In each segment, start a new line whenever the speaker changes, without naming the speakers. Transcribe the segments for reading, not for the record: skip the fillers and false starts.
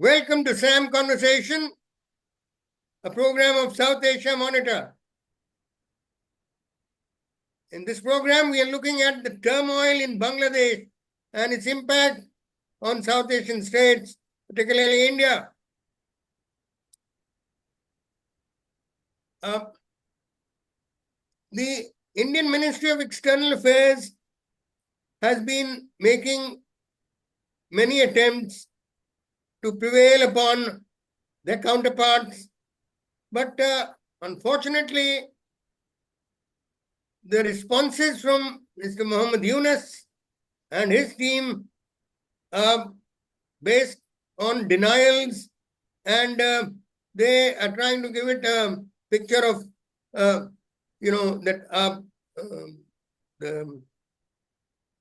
Welcome to SAM Conversation, a program of South Asia Monitor. In this program, we are looking at the turmoil in Bangladesh and its impact on South Asian states, particularly India. The Indian Ministry of External Affairs has been making many attempts to prevail upon their counterparts, but unfortunately, the responses from Mr. Muhammad Yunus and his team are based on denials, and they are trying to give it a picture of, that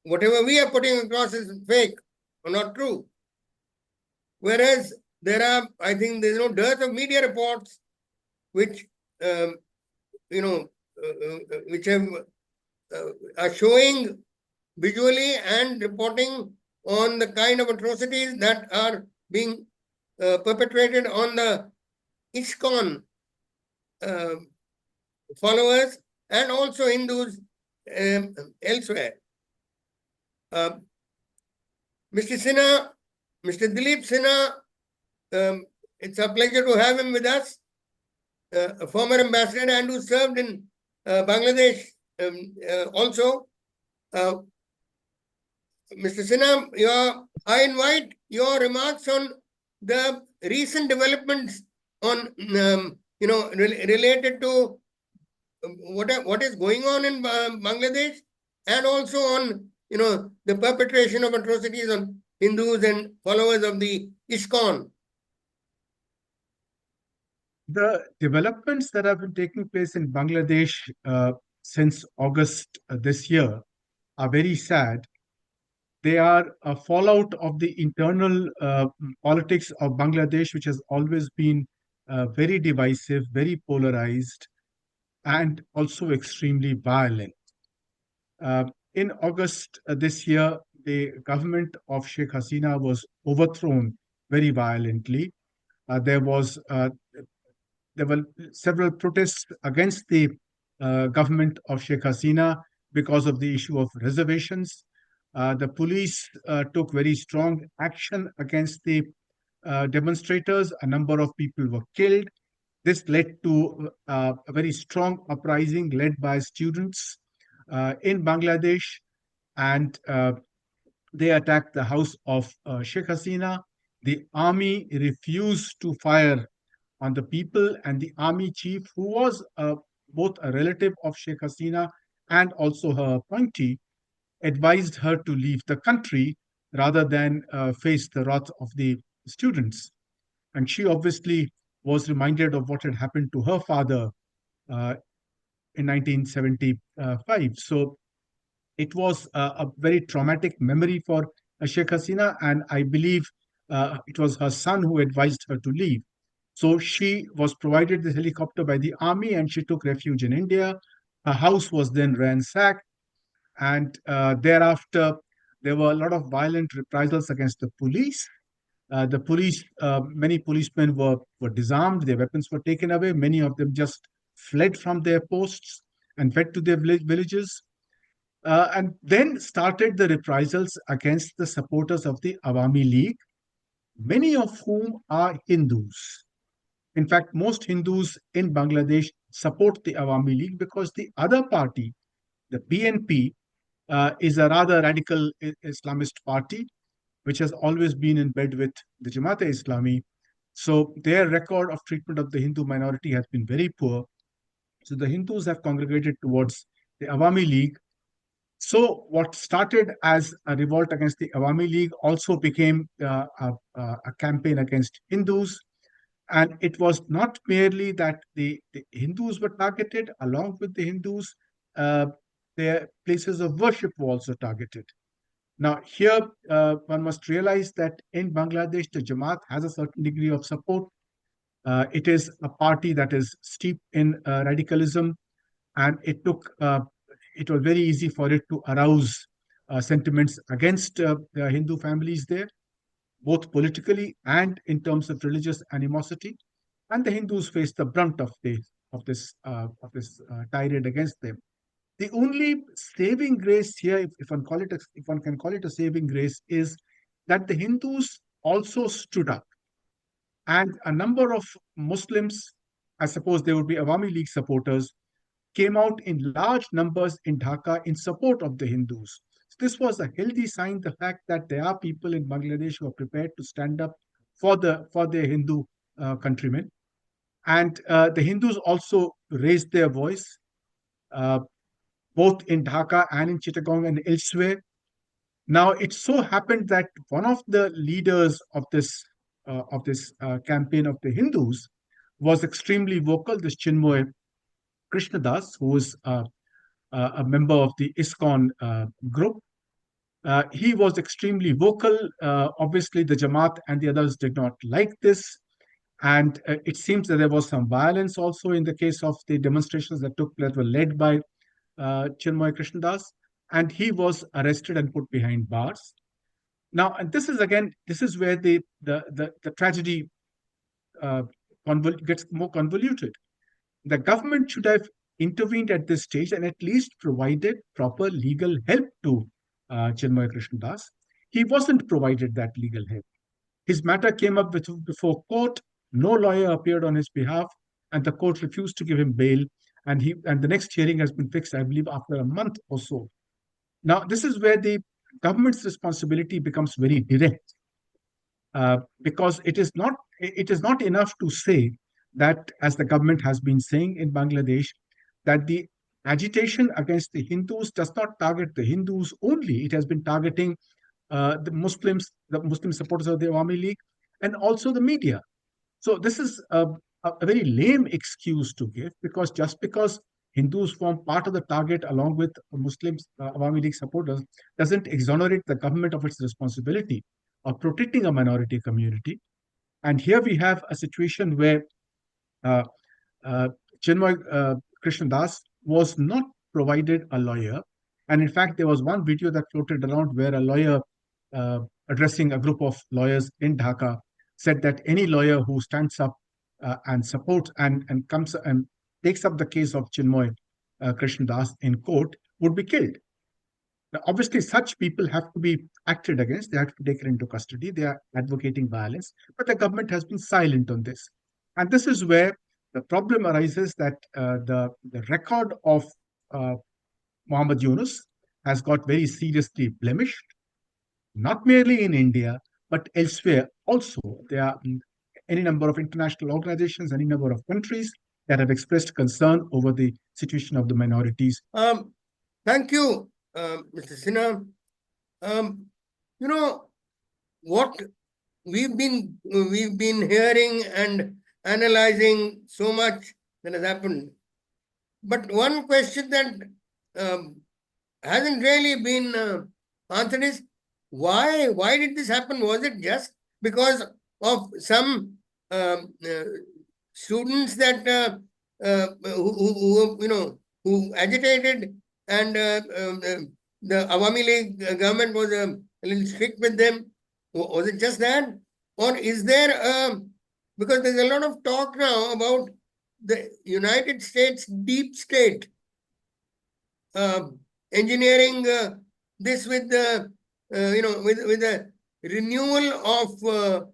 whatever we are putting across is fake or not true. Whereas I think there's no dearth of media reports which, which are showing visually and reporting on the kind of atrocities that are being perpetrated on the ISKCON followers and also Hindus elsewhere. Mr. Sinha, Mr. Dilip Sinha, it's a pleasure to have him with us, a former ambassador and who served in Bangladesh also. Mr. Sinha, I invite your remarks on the recent developments on, related to what is going on in Bangladesh, and also on, the perpetration of atrocities on Hindus and followers of the ISKCON.
The developments that have been taking place in Bangladesh since August this year are very sad. They are a fallout of the internal politics of Bangladesh, which has always been very divisive, very polarized, and also extremely violent. In August this year, the government of Sheikh Hasina was overthrown very violently. There were several protests against the government of Sheikh Hasina because of the issue of reservations. The police took very strong action against the demonstrators. A number of people were killed. This led to a very strong uprising led by students in Bangladesh, and they attacked the house of Sheikh Hasina. The army refused to fire on the people, and the army chief, who was both a relative of Sheikh Hasina and also her appointee, advised her to leave the country rather than face the wrath of the students. And she obviously was reminded of what had happened to her father in 1975. So it was a very traumatic memory for Sheikh Hasina, and I believe it was her son who advised her to leave. So she was provided this helicopter by the army, and she took refuge in India. Her house was then ransacked, and thereafter there were a lot of violent reprisals against the police. Many policemen were disarmed, their weapons were taken away. Many of them just fled from their posts and fled to their villages. And then started the reprisals against the supporters of the Awami League, many of whom are Hindus. In fact, most Hindus in Bangladesh support the Awami League because the other party, the BNP, is a rather radical Islamist party, which has always been in bed with the Jamaat-e-Islami. So their record of treatment of the Hindu minority has been very poor. So the Hindus have congregated towards the Awami League. So what started as a revolt against the Awami League also became a campaign against Hindus. And it was not merely that the Hindus were targeted. Along with the Hindus, their places of worship were also targeted. Now, here one must realize that in Bangladesh, the Jamaat has a certain degree of support. It is a party that is steeped in radicalism, and it was very easy for it to arouse sentiments against the Hindu families there. both politically and in terms of religious animosity, and the Hindus faced the brunt of this tirade against them. The only saving grace here, if one can call it a saving grace, is that the Hindus also stood up, and a number of Muslims, I suppose they would be Awami League supporters, came out in large numbers in Dhaka in support of the Hindus. So this was a healthy sign, the fact that there are people in Bangladesh who are prepared to stand up for their Hindu countrymen. And the Hindus also raised their voice, uh, both in Dhaka and in Chittagong and elsewhere. Now, it so happened that one of the leaders of this campaign of the Hindus was extremely vocal. This Chinmoy Krishnadas, who was a member of the ISKCON group. He was extremely vocal. Obviously, the Jamaat and the others did not like this. And it seems that there was some violence also in the case of the demonstrations that took place, were led by Chinmoy Krishnadas. And he was arrested and put behind bars. Now, and this is where the tragedy uh, gets more convoluted. The government should have intervened at this stage and at least provided proper legal help to Chinmoy Krishnadas. He wasn't provided that legal help. His matter came up before court. No lawyer appeared on his behalf, and the court refused to give him bail. And the next hearing has been fixed, I believe, after a month or so. Now, this is where the government's responsibility becomes very direct, because it is not enough to say that, as the government has been saying in Bangladesh, that the agitation against the Hindus does not target the Hindus only. It has been targeting the Muslim supporters of the Awami League, and also the media. So this is a very lame excuse to give, because just because Hindus form part of the target along with Muslims, Awami League supporters, doesn't exonerate the government of its responsibility of protecting a minority community. And here we have a situation where uh, uh, Chinmoy Krishnadas was not provided a lawyer. And in fact, there was one video that floated around where a lawyer uh, addressing a group of lawyers in Dhaka said that any lawyer who stands up and supports and comes and takes up the case of Chinmoy Krishnadas in court would be killed. Now, obviously, such people have to be acted against. They have to be taken into custody. They are advocating violence, but the government has been silent on this. And this is where the problem arises, that the record of Muhammad Yunus has got very seriously blemished, not merely in India, but elsewhere also. There are any number of international organizations, any number of countries that have expressed concern over the situation of the minorities.
Thank you, Mr. Sinha. You know what we've been hearing and analyzing so much that has happened, but one question that um, hasn't really been answered is why? Why did this happen? Was it just because of some students that who agitated, and the Awami League government was a little strict with them? Was it just that, or is there because there's a lot of talk now about the United States deep state engineering this with the with the renewal of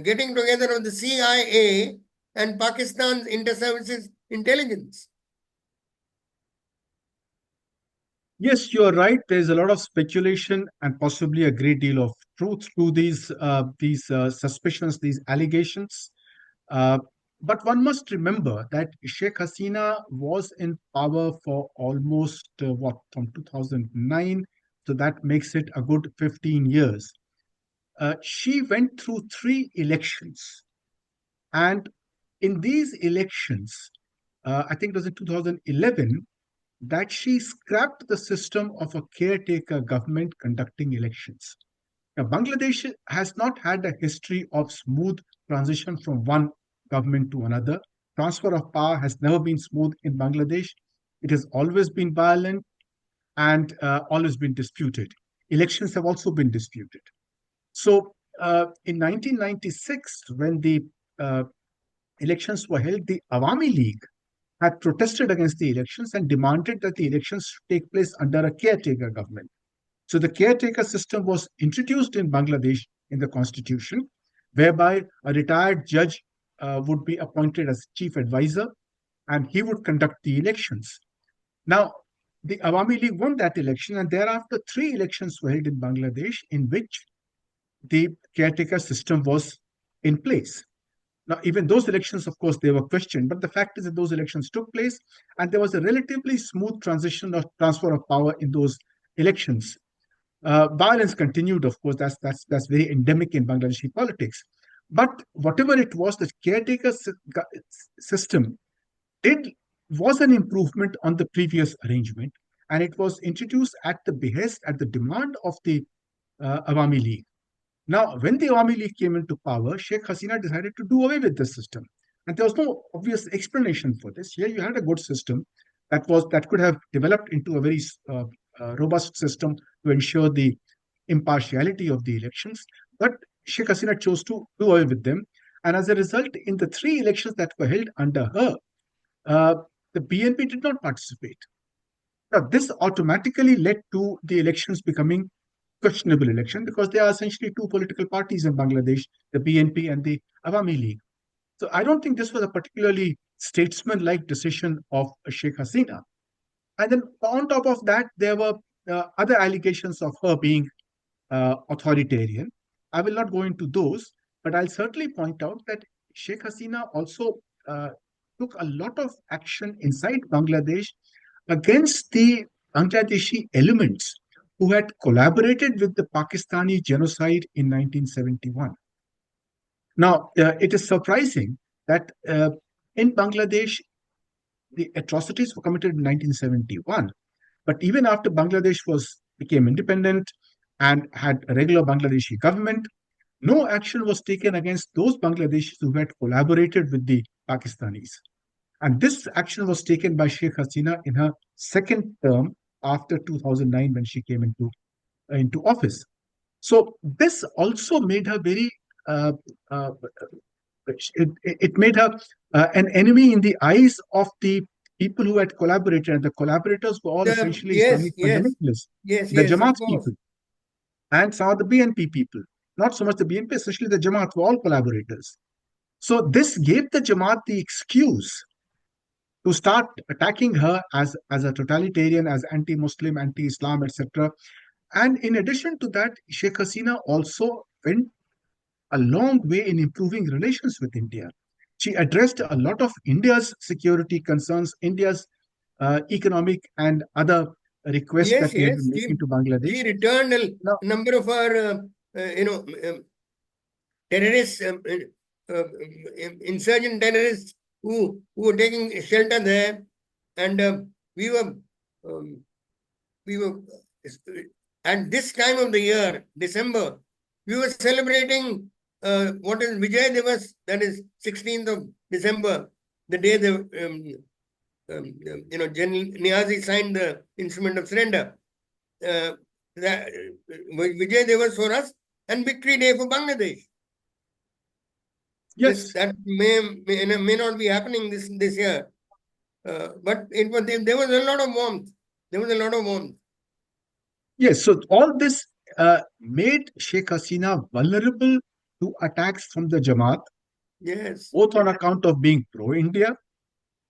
getting together of the CIA and Pakistan's inter-services intelligence.
Yes, you're right. There's a lot of speculation and possibly a great deal of truth to these suspicions, these allegations. Uh, but one must remember that Sheikh Hasina was in power for almost from 2009, so that makes it a good 15 years. She went through three elections, and in these elections, I think it was in 2011, that she scrapped the system of a caretaker government conducting elections. Now, Bangladesh has not had a history of smooth transition from one government to another. Transfer of power has never been smooth in Bangladesh. It has always been violent and always been disputed. Elections have also been disputed. So in 1996, when the uh, elections were held, the Awami League had protested against the elections and demanded that the elections take place under a caretaker government. So the caretaker system was introduced in Bangladesh in the constitution, whereby a retired judge would be appointed as chief advisor and he would conduct the elections. Now, the Awami League won that election, and thereafter, three elections were held in Bangladesh in which the caretaker system was in place. Now, even those elections, of course, they were questioned, but the fact is that those elections took place, and there was a relatively smooth transition or transfer of power in those elections. Violence continued, of course, that's very endemic in Bangladeshi politics. But whatever it was, the caretaker system did was an improvement on the previous arrangement, and it was introduced at the behest, at the demand of the Awami League. Now, when the Awami League came into power, Sheikh Hasina decided to do away with this system. And there was no obvious explanation for this. Here you had a good system that could have developed into a very robust system to ensure the impartiality of the elections. But Sheikh Hasina chose to do away with them. And as a result, in the three elections that were held under her, uh, the BNP did not participate. Now, this automatically led to the elections becoming questionable election because there are essentially two political parties in Bangladesh, the BNP and the Awami League. So I don't think this was a particularly statesman-like decision of Sheikh Hasina. And then on top of that, there were other allegations of her being authoritarian. I will not go into those, but I'll certainly point out that Sheikh Hasina also uh, took a lot of action inside Bangladesh against the Bangladeshi elements who had collaborated with the Pakistani genocide in 1971. Now, it is surprising that in Bangladesh, the atrocities were committed in 1971. But even after Bangladesh became independent and had a regular Bangladeshi government, no action was taken against those Bangladeshis who had collaborated with the Pakistanis. And this action was taken by Sheikh Hasina in her second term after 2009 when she came into office. So this also made her very, uh, it made her an enemy in the eyes of the people who had collaborated. And the collaborators were all essentially
Yes,
Islamic
yes,
fundamentalists,
yes,
the
yes, of
Jamaat
course.
people, and some of the BNP people. Not so much the BNP, essentially the Jamaat were all collaborators. So this gave the Jamaat the excuse to start attacking her as a totalitarian, as anti-Muslim, anti-Islam, etc. And in addition to that, Sheikh Hasina also went a long way in improving relations with India. She addressed a lot of India's security concerns, India's economic and other requests
Yes,
that we had
yes.
been making to Bangladesh.
She returned a
Now,
number of our, terrorists, insurgent terrorists who were taking shelter there, and we were um, we were at this time of the year, December, we were celebrating what is Vijay Divas, that is 16th of December, the day the General Niazi signed the instrument of surrender. That Vijay Divas for us and Victory Day for Bangladesh.
yes,
That may not be happening this year, but there was a lot of warmth. There was a lot of warmth.
yes. So all this made Sheikh Hasina vulnerable to attacks from the Jamaat,
Yes.
both on account of being pro-India,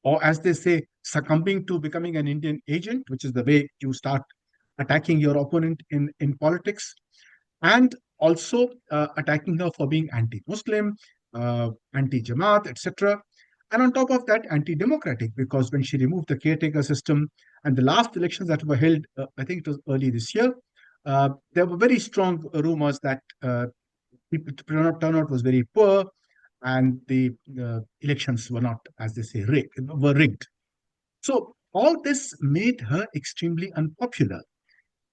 or as they say, succumbing to becoming an Indian agent, which is the way you start attacking your opponent in politics, and also attacking her for being anti-Muslim, anti-Jamaat, etc. And on top of that, anti-democratic, because when she removed the caretaker system and the last elections that were held, I think it was early this year, there were very strong rumors that people turnout was very poor and the elections were not, as they say, were rigged. So all this made her extremely unpopular.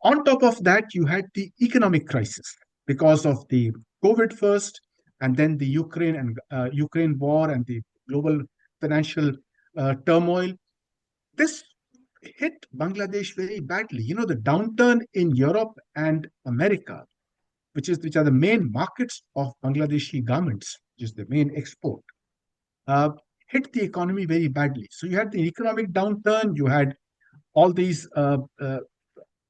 On top of that, you had the economic crisis because of the COVID first, and then the Ukraine war and the global financial turmoil. This hit Bangladesh very badly. You know, the downturn in Europe and America which are the main markets of Bangladeshi garments, which is the main export, uh, hit the economy very badly. So you had the economic downturn, you had all these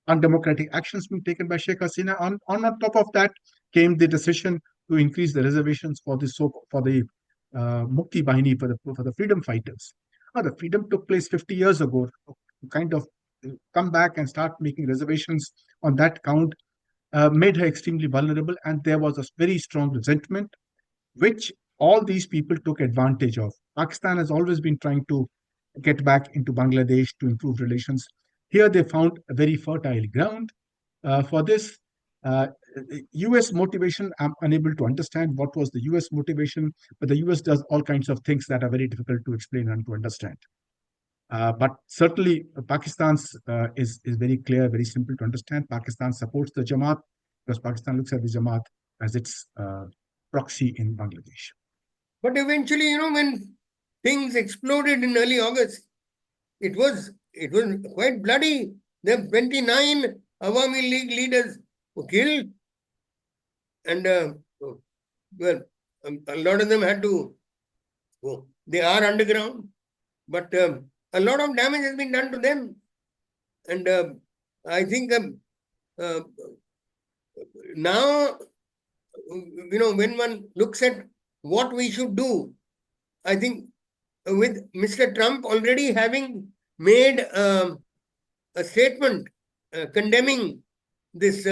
undemocratic actions being taken by Sheikh Hasina. On top of that came the decision to increase the reservations for the Mukti Bahini, for the freedom fighters. The freedom took place 50 years ago. To kind of come back and start making reservations on that count made her extremely vulnerable, and there was a very strong resentment, which all these people took advantage of. Pakistan has always been trying to get back into Bangladesh to improve relations. Here they found a very fertile ground for this. US motivation, I'm unable to understand what was the US motivation, but the US does all kinds of things that are very difficult to explain and to understand. But certainly, Pakistan's is very clear, very simple to understand. Pakistan supports the Jamaat because Pakistan looks at the Jamaat as its proxy in Bangladesh.
But eventually, when things exploded in early August, it was quite bloody. There were 29 Awami League leaders were killed, and well, a lot of them had to go. They are underground, but a lot of damage has been done to them, and I think now, when one looks at what we should do, I think with Mr. Trump already having made a statement condemning this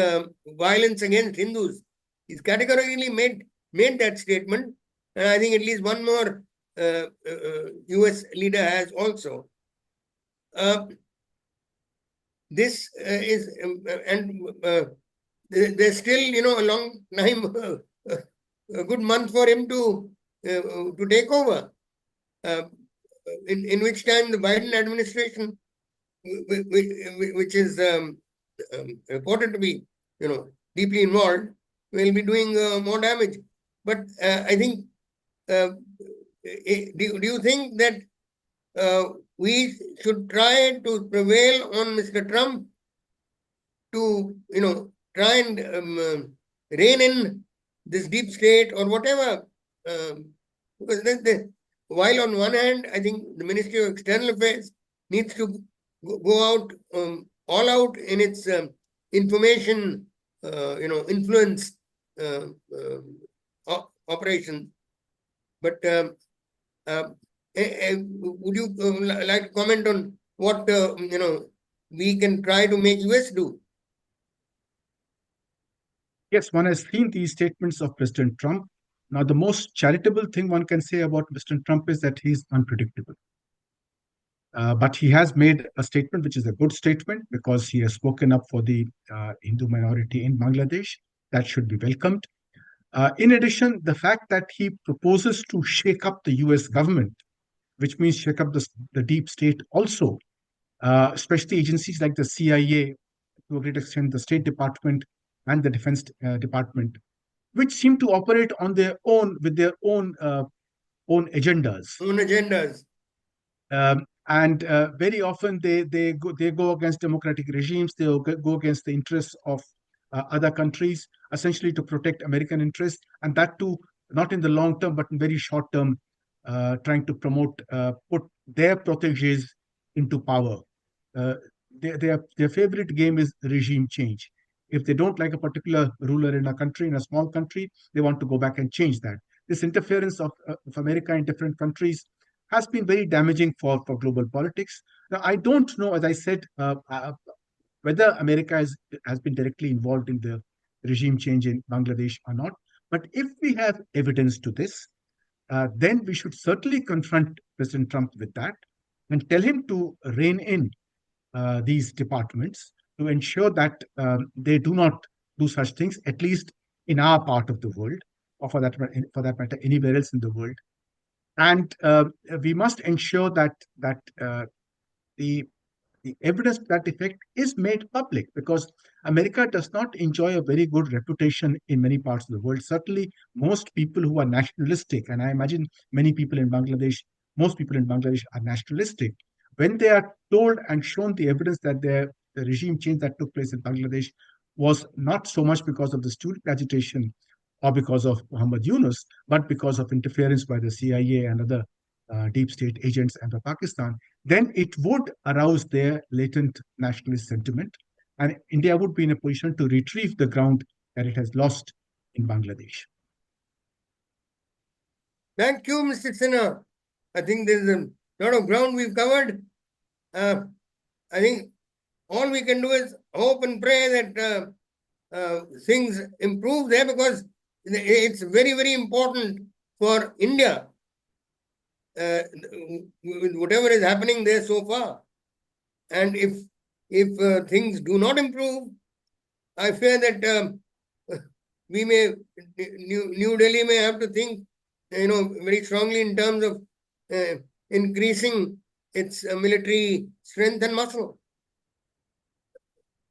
violence against Hindus, he's categorically made that statement, and I think at least one more US leader has also. This is, and there's still, a long time, a good month for him to take over. In which time the Biden administration, which is reported to be, deeply involved, will be doing more damage. But I think, do you think that we should try to prevail on Mr. Trump to, try and rein in this deep state or whatever? Because while on one hand, I think the Ministry of External Affairs needs to go out all out in its information, influence operation. But would you like to comment on what we can try to make US do?
Yes, one has seen these statements of President Trump. Now, the most charitable thing one can say about President Trump is that he's unpredictable. But he has made a statement, which is a good statement, because he has spoken up for the Hindu minority in Bangladesh. That should be welcomed. In addition, the fact that he proposes to shake up the US government, which means shake up the deep state also, especially agencies like the CIA, to a great extent, the State Department and the Defense Department, which seem to operate on their own with their own agendas.
Own agendas.
And very often they go against democratic regimes. They go against the interests of other countries, essentially to protect American interests, and that too not in the long term, but in very short term, trying to put their protégés into power. Their favorite game is regime change. If they don't like a particular ruler in a country, in a small country, they want to go back and change that. This interference of America in different countries has been very damaging for global politics. Now, I don't know, as I said, whether America has been directly involved in the regime change in Bangladesh or not. But if we have evidence to this, then we should certainly confront President Trump with that and tell him to rein in these departments to ensure that they do not do such things, at least in our part of the world, or for that matter, anywhere else in the world. And we must ensure that the evidence to that effect is made public, because America does not enjoy a very good reputation in many parts of the world. Certainly, most people who are nationalistic, and I imagine most people in Bangladesh are nationalistic. When they are told and shown the evidence that the regime change that took place in Bangladesh was not so much because of the student agitation or because of Muhammad Yunus, but because of interference by the CIA and other deep state agents and Pakistan, then it would arouse their latent nationalist sentiment, and India would be in a position to retrieve the ground that it has lost in Bangladesh.
Thank you, Mr. Sinha. I think there's a lot of ground we've covered. I think all we can do is hope and pray that things improve there, because it's very, very important for India, with whatever is happening there so far. And if things do not improve, I fear that we may, New Delhi may have to think, very strongly in terms of increasing its military strength and muscle.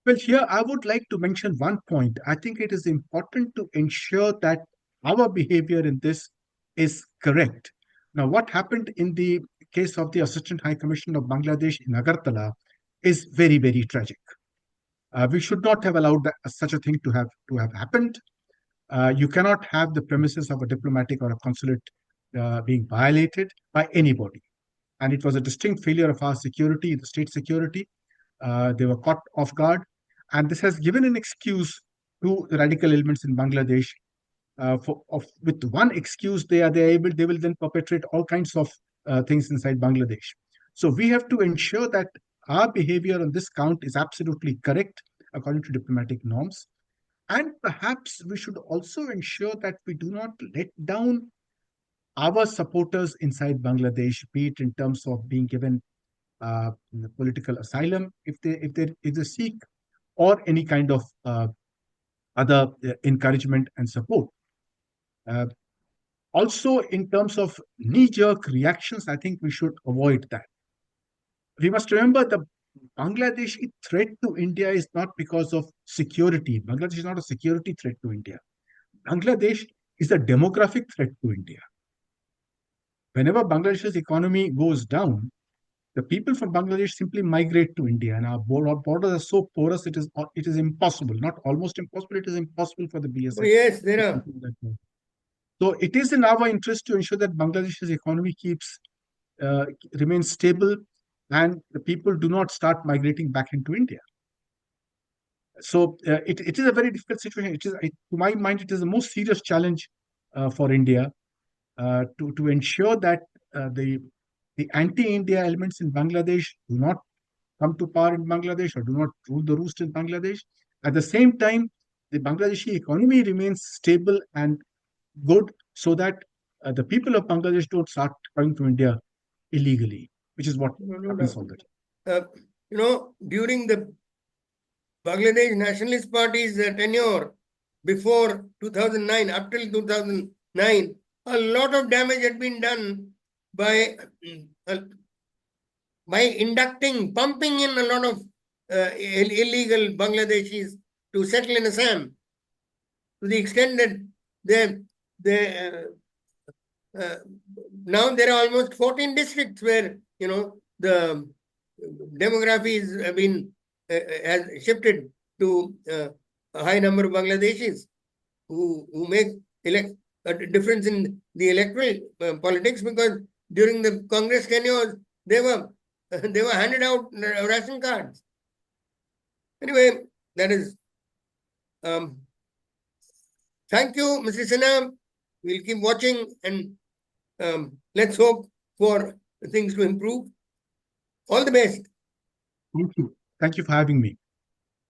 Well, here I would like to mention one point. I think it is important to ensure that our behavior in this is correct. Now, what happened in the case of the Assistant High Commissioner of Bangladesh in Agartala is very, very tragic. We should not have allowed such a thing to have happened. You cannot have the premises of a diplomatic or a consulate being violated by anybody. And it was a distinct failure of our security, the state security. They were caught off guard. And this has given an excuse to the radical elements in Bangladesh. With one excuse, they will then perpetrate all kinds of things inside Bangladesh. So we have to ensure that our behavior on this count is absolutely correct according to diplomatic norms. And perhaps we should also ensure that we do not let down our supporters inside Bangladesh, be it in terms of being given political asylum if they seek, or any kind of other encouragement and support. Also, in terms of knee-jerk reactions, I think we should avoid that. We must remember the Bangladeshi threat to India is not because of security. Bangladesh is not a security threat to India. Bangladesh is a demographic threat to India. Whenever Bangladesh's economy goes down, the people from Bangladesh simply migrate to India, and our borders are so porous, it is impossible, not almost impossible, it is impossible for the BSF.
Oh, yes, there are.
So it is in our interest to ensure that Bangladesh's economy remains stable, and the people do not start migrating back into India. So it is a very difficult situation. To my mind, it is the most serious challenge for India to ensure that the anti-India elements in Bangladesh do not come to power in Bangladesh or do not rule the roost in Bangladesh. At the same time, the Bangladeshi economy remains stable and good, so that the people of Bangladesh don't start coming to India illegally, which is what happens all the time.
During the Bangladesh Nationalist Party's tenure before 2009, up till 2009, a lot of damage had been done by pumping in a lot of illegal Bangladeshis to settle in Assam, to the extent that now there are almost 14 districts where the demographies have been has shifted to a high number of Bangladeshis who make a difference in the electoral politics, because during the Congress tenures they were handed out ration cards. Anyway, that is. Thank you, Mr. Sinha. We'll keep watching, and let's hope for things to improve. All the best.
Thank you. Thank you for having me.